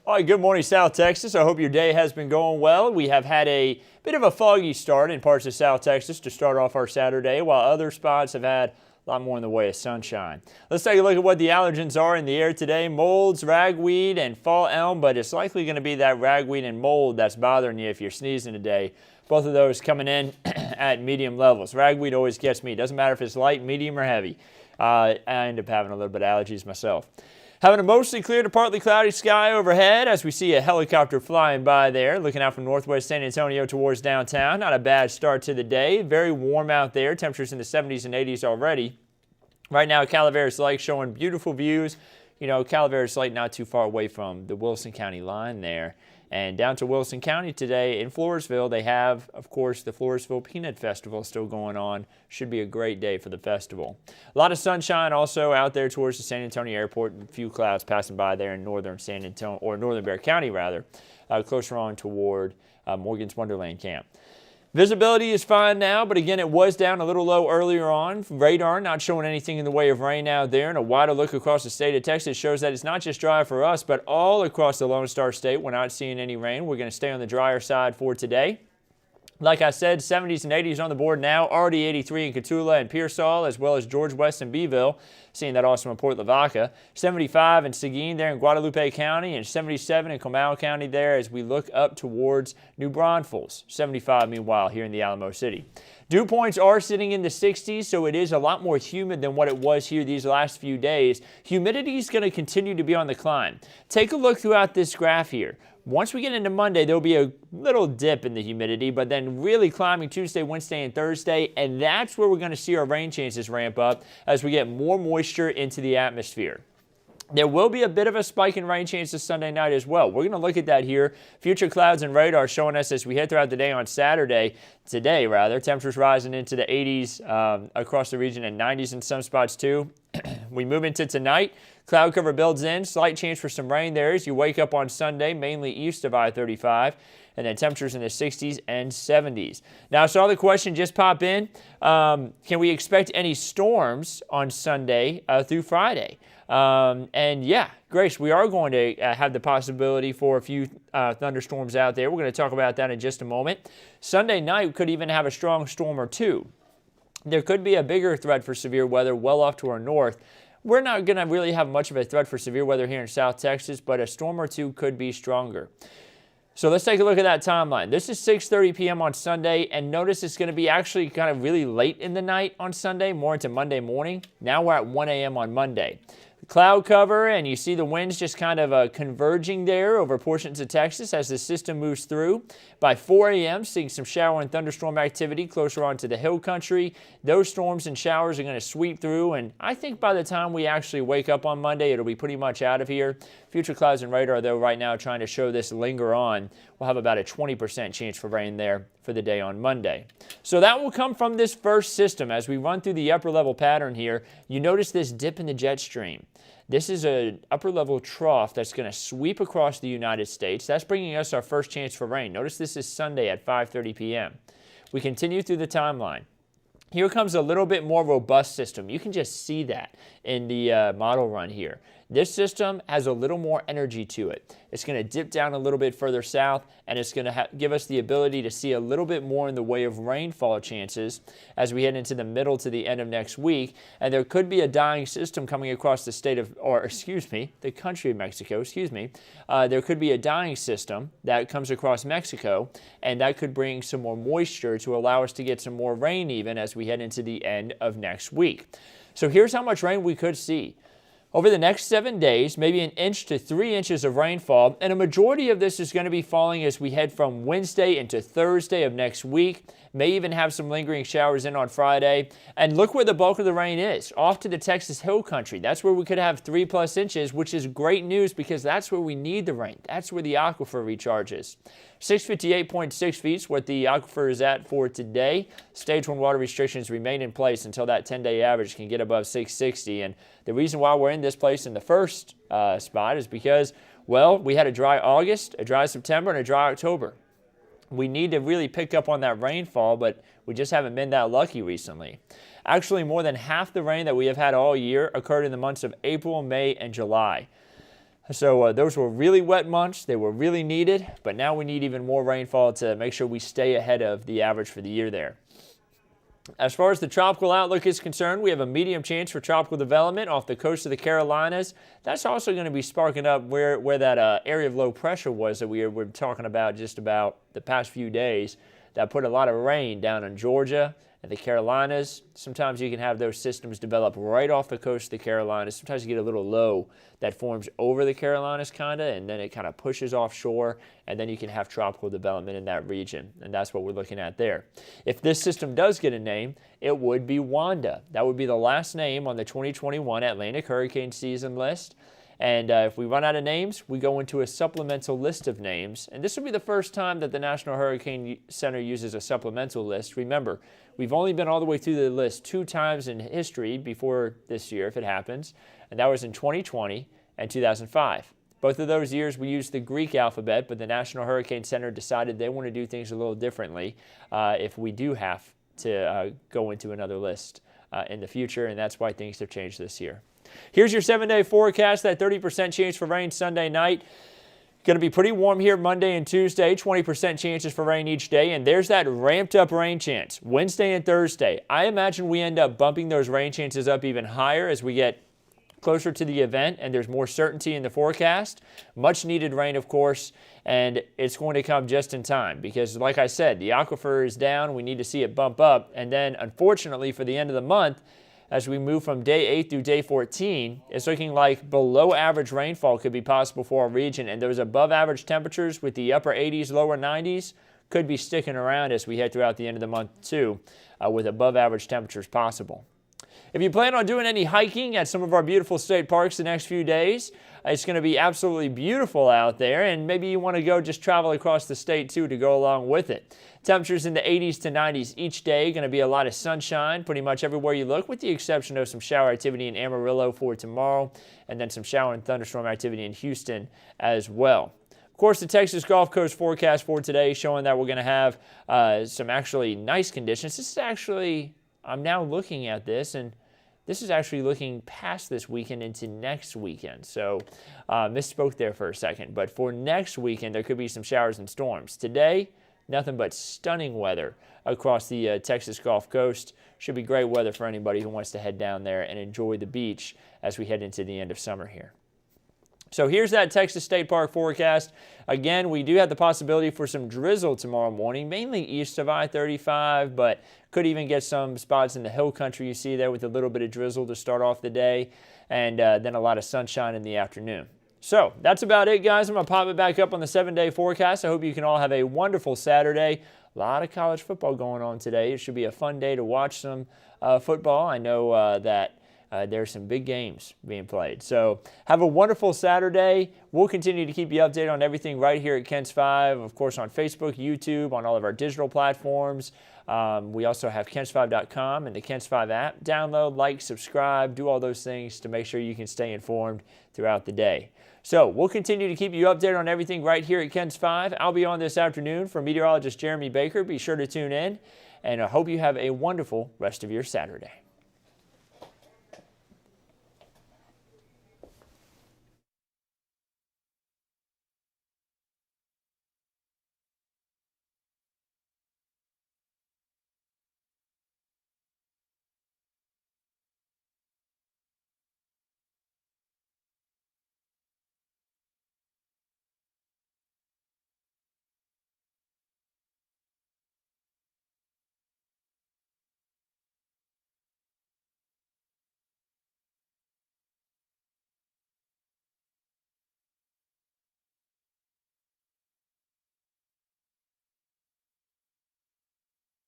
All right, good morning, South Texas. I hope your day has been going well. We have had a bit of a foggy start in parts of South Texas to start off our Saturday, while other spots have had a lot more in the way of sunshine. Let's take a look at what the allergens are in the air today. Molds, ragweed, and fall elm, but it's likely going to be that ragweed and mold that's bothering you if you're sneezing today. Both of those coming in at medium levels. Ragweed always gets me. Doesn't matter if it's light, medium, or heavy. I end up having a little bit of allergies myself. Having a mostly clear to partly cloudy sky overhead as we see a helicopter flying by there, looking out from northwest San Antonio towards downtown. Not a bad start to the day. Very warm out there. Temperatures in the 70s and 80s already. Right now, Calaveras Lake showing beautiful views. You know, Calaveras Lake not too far away from the Wilson County line there. And down to Wilson County today in Floresville, they have, of course, the Floresville Peanut Festival still going on. Should be a great day for the festival. A lot of sunshine also out there towards the San Antonio Airport. A few clouds passing by there in northern San Antonio, or northern Bexar County rather, closer on toward Morgan's Wonderland Camp. Visibility is fine now, but again, it was down a little low earlier on. Radar not showing anything in the way of rain out there, and a wider look across the state of Texas shows that it's not just dry for us, but all across the Lone Star State. We're not seeing any rain. We're going to stay on the drier side for today. Like I said, 70s and 80s on the board now. Already 83 in Cotulla and Pearsall, as well as George West and Beeville. Seeing that also in Port Lavaca. 75 in Seguin there in Guadalupe County, and 77 in Comal County there as we look up towards New Braunfels. 75 meanwhile here in the Alamo City. Dew points are sitting in the 60s, so it is a lot more humid than what it was here these last few days. Humidity is going to continue to be on the climb. Take a look throughout this graph here. Once we get into Monday, there'll be a little dip in the humidity, but then really climbing Tuesday, Wednesday, and Thursday, and that's where we're going to see our rain chances ramp up as we get more moisture into the atmosphere. There will be a bit of a spike in rain chances Sunday night as well. We're going to look at that here. Future clouds and radar showing us as we head throughout the day on today rather. Temperatures rising into the 80s across the region and 90s in some spots too. We move into tonight. Cloud cover builds in. Slight chance for some rain there as you wake up on Sunday, mainly east of I-35. And then temperatures in the 60s and 70s. Now, I saw the question just pop in. Can we expect any storms on Sunday through Friday? And yeah, Grace, we are going to have the possibility for a few thunderstorms out there. We're going to talk about that in just a moment. Sunday night could even have a strong storm or two. There could be a bigger threat for severe weather well off to our north. We're not going to really have much of a threat for severe weather here in South Texas, but a storm or two could be stronger. So let's take a look at that timeline. This is 6:30 p.m. on Sunday, and notice it's going to be actually kind of really late in the night on Sunday, more into Monday morning. Now we're at 1 a.m. on Monday. cloud cover, and you see the winds just kind of converging there over portions of Texas as the system moves through. By 4 a.m., seeing some shower and thunderstorm activity closer onto the hill country. Those storms and showers are going to sweep through, and I think by the time we actually wake up on Monday, it'll be pretty much out of here. Future clouds and radar, though, right now trying to show this linger on. We'll have about a 20% chance for rain there for the day on Monday. So that will come from this first system. As we run through the upper level pattern here, you notice this dip in the jet stream. This is an upper level trough that's going to sweep across the United States. That's bringing us our first chance for rain. Notice this is Sunday at 5:30 p.m. We continue through the timeline. Here comes a little bit more robust system. You can just see that in the model run here. This system has a little more energy to it. It's going to dip down a little bit further south, and it's going to give us the ability to see a little bit more in the way of rainfall chances as we head into the middle to the end of next week. And there could be a dying system coming across the the country of Mexico, there could be a dying system that comes across Mexico, and that could bring some more moisture to allow us to get some more rain even as we head into the end of next week. So here's how much rain we could see. Over the next 7 days, maybe 1 inch to 3 inches of rainfall, and a majority of this is going to be falling as we head from Wednesday into Thursday of next week. May even have some lingering showers in on Friday. And look where the bulk of the rain is, off to the Texas Hill Country. That's where we could have 3+ inches, which is great news because that's where we need the rain. That's where the aquifer recharges. 658.6 feet is what the aquifer is at for today. Stage 1 water restrictions remain in place until that 10-day average can get above 660. And the reason why we're in this place in the first spot is because, well, we had a dry August, a dry September, and a dry October. We need to really pick up on that rainfall, but we just haven't been that lucky recently. Actually, more than half the rain that we have had all year occurred in the months of April, May, and July. So those were really wet months. They were really needed, but now we need even more rainfall to make sure we stay ahead of the average for the year there. As far as the tropical outlook is concerned, we have a medium chance for tropical development off the coast of the Carolinas. That's also going to be sparking up where that area of low pressure was that we were talking about just about the past few days. That put a lot of rain down in Georgia and the Carolinas. Sometimes you can have those systems develop right off the coast of the Carolinas. Sometimes you get a little low that forms over the Carolinas and then it kind of pushes offshore, and then you can have tropical development in that region, and that's what we're looking at there. If this system does get a name, it would be Wanda. That would be the last name on the 2021 Atlantic hurricane season list. And if we run out of names, we go into a supplemental list of names. And this will be the first time that the National Hurricane Center uses a supplemental list. Remember, we've only been all the way through the list 2 times in history before this year, if it happens. And that was in 2020 and 2005. Both of those years we used the Greek alphabet, but the National Hurricane Center decided they want to do things a little differently if we do have to go into another list in the future. And that's why things have changed this year. Here's your 7-day forecast. That 30% chance for rain Sunday night. Going to be pretty warm here Monday and Tuesday. 20% chances for rain each day. And there's that ramped up rain chance Wednesday and Thursday. I imagine we end up bumping those rain chances up even higher as we get closer to the event and there's more certainty in the forecast. Much needed rain, of course, and it's going to come just in time because, like I said, the aquifer is down. We need to see it bump up. And then, unfortunately, for the end of the month, as we move from day 8 through day 14, it's looking like below average rainfall could be possible for our region, and those above average temperatures with the upper 80s, lower 90s could be sticking around as we head throughout the end of the month too, with above average temperatures possible. If you plan on doing any hiking at some of our beautiful state parks the next few days, it's going to be absolutely beautiful out there, and maybe you want to go just travel across the state too to go along with it. Temperatures in the 80s to 90s each day. Going to be a lot of sunshine pretty much everywhere you look, with the exception of some shower activity in Amarillo for tomorrow, and then some shower and thunderstorm activity in Houston as well. Of course, the Texas Gulf Coast forecast for today showing that we're going to have some actually nice conditions. This is actually, I'm now looking at this, and this is actually looking past this weekend into next weekend. So misspoke there for a second. But for next weekend, there could be some showers and storms. Today, nothing but stunning weather across the Texas Gulf Coast. Should be great weather for anybody who wants to head down there and enjoy the beach as we head into the end of summer here. So here's that Texas State Park forecast. Again, we do have the possibility for some drizzle tomorrow morning, mainly east of I-35, but could even get some spots in the hill country you see there with a little bit of drizzle to start off the day, and then a lot of sunshine in the afternoon. So that's about it, guys. I'm going to pop it back up on the 7-day forecast. I hope you can all have a wonderful Saturday. A lot of college football going on today. It should be a fun day to watch some football. I know that there's some big games being played. So have a wonderful Saturday. We'll continue to keep you updated on everything right here at Kent's 5, of course, on Facebook, YouTube, on all of our digital platforms. We also have Kents5.com and the Kents 5 app. Download, like, subscribe, do all those things to make sure you can stay informed throughout the day. So we'll continue to keep you updated on everything right here at Kents 5. I'll be on this afternoon for meteorologist Jeremy Baker. Be sure to tune in, and I hope you have a wonderful rest of your Saturday.